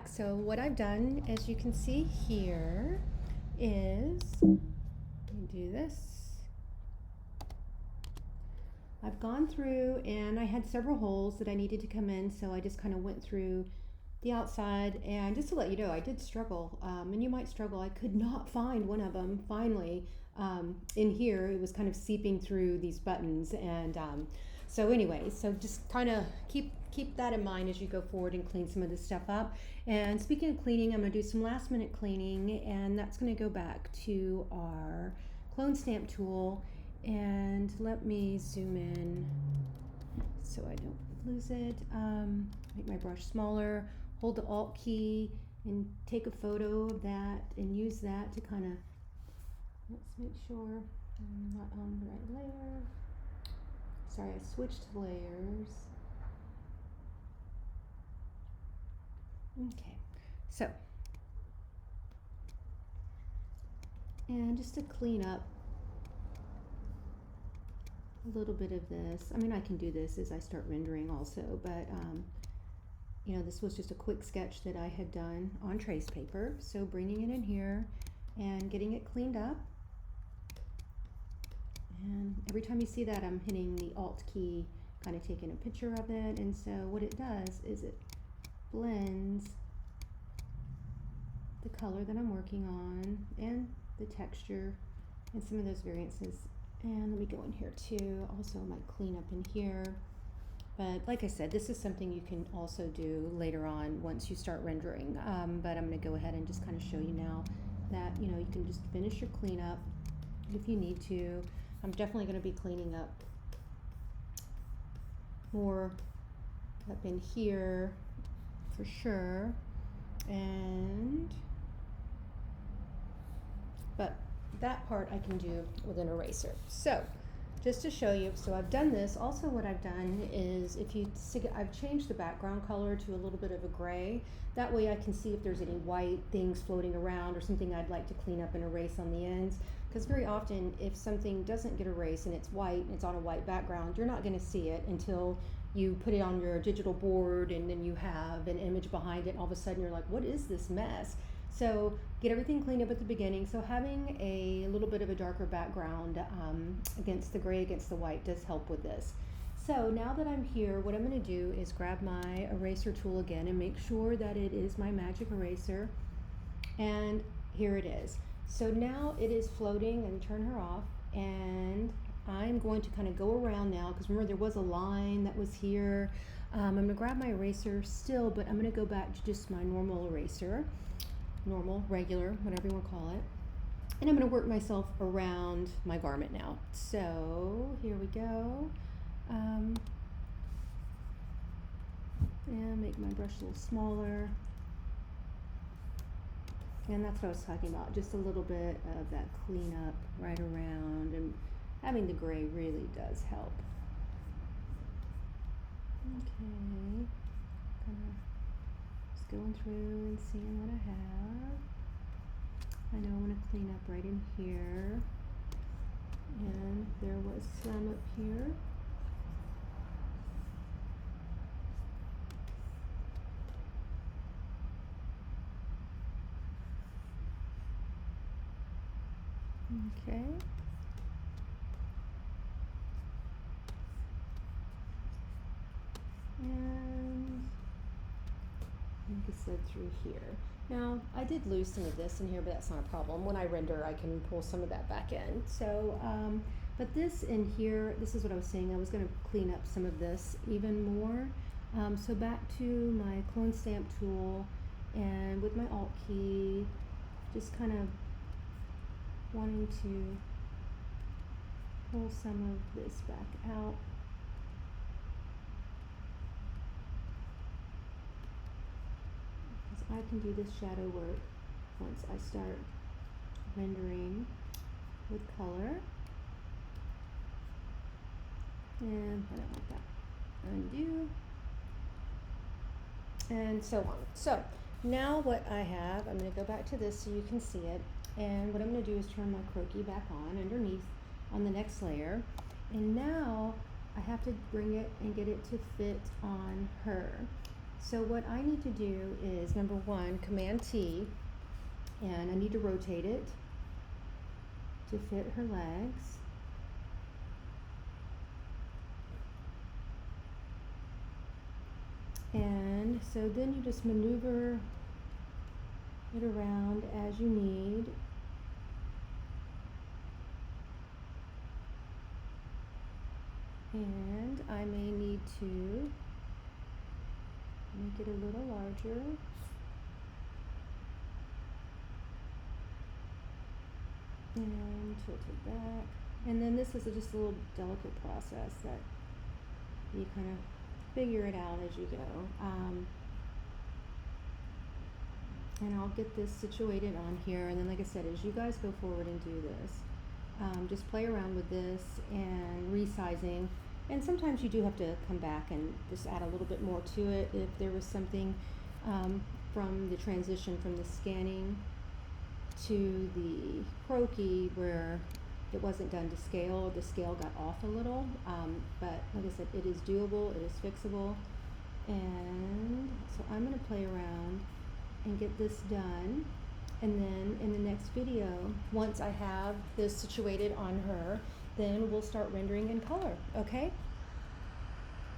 back. So what I've done, as you can see here, is, let me do this. I've gone through and I had several holes that I needed to come in, so I just kind of went through the outside. And just to let you know, I did struggle, and you might struggle. I could not find one of them. Finally, in here, it was kind of seeping through these buttons, and so anyway, so just kind of keep that in mind as you go forward and clean some of this stuff up. And speaking of cleaning, I'm going to do some last minute cleaning, and that's going to go back to our clone stamp tool. And let me zoom in so I don't lose it. Make my brush smaller, hold the Alt key and take a photo of that and use that to kind of, let's make sure I'm not on the right layer. Sorry, I switched layers. Okay, so, and just to clean up a little bit of this. I mean, I can do this as I start rendering also, but you know, this was just a quick sketch that I had done on trace paper. So bringing it in here and getting it cleaned up. And every time you see that, I'm hitting the Alt key, kind of taking a picture of it. And so what it does is it blends the color that I'm working on and the texture and some of those variances. And let me go in here too. Also, I might clean up in here. But like I said, this is something you can also do later on once you start rendering. But I'm going to go ahead and just kind of show you now that, you know, you can just finish your cleanup if you need to. I'm definitely going to be cleaning up more up in here for sure. But that part I can do with an eraser. So just to show you, so I've done this. Also what I've done is, if you see, I've changed the background color to a little bit of a gray. That way I can see if there's any white things floating around or something I'd like to clean up and erase on the ends. Because very often if something doesn't get erased and it's white and it's on a white background, you're not going to see it until you put it on your digital board and then you have an image behind it and all of a sudden you're like, what is this mess? So get everything cleaned up at the beginning. So having a little bit of a darker background against the gray, against the white does help with this. So now that I'm here, what I'm going to do is grab my eraser tool again and make sure that it is my magic eraser. And here it is. So now it is floating, and turn her off. And I'm going to kind of go around now, because remember there was a line that was here. I'm going to grab my eraser still, but I'm going to go back to just my normal eraser. Normal, regular, whatever you want to call it. And I'm going to work myself around my garment now. So here we go. And make my brush a little smaller. And that's what I was talking about, just a little bit of that cleanup right around, and having the gray really does help. Okay, kind of just going through and seeing what I have. I know I want to clean up right in here, and there was some up here. Okay. And like I said, through here. Now, I did lose some of this in here, but that's not a problem. When I render, I can pull some of that back in. So, but this in here, this is what I was saying. I was going to clean up some of this even more. So back to my clone stamp tool, and with my Alt key, just kind of wanting to pull some of this back out. Because I can do this shadow work once I start rendering with color. And I don't want that. Undo. And so on. So now what I have, I'm going to go back to this so you can see it. And what I'm going to do is turn my croquis back on underneath on the next layer. And now I have to bring it and get it to fit on her. So what I need to do is, number one, Command T, and I need to rotate it to fit her legs. And so then you just maneuver it around as you need. And I may need to make it a little larger. And tilt it back. And then this is just a little delicate process that you kind of figure it out as you go. And I'll get this situated on here, and then like I said, as you guys go forward and do this, just play around with this and resizing. And sometimes you do have to come back and just add a little bit more to it if there was something from the transition from the scanning to the croquis where it wasn't done to scale. The scale got off a little, but like I said, it is doable, it is fixable. And so I'm going to play around and get this done, and then in the next video, once I have this situated on her, then we'll start rendering in color, okay?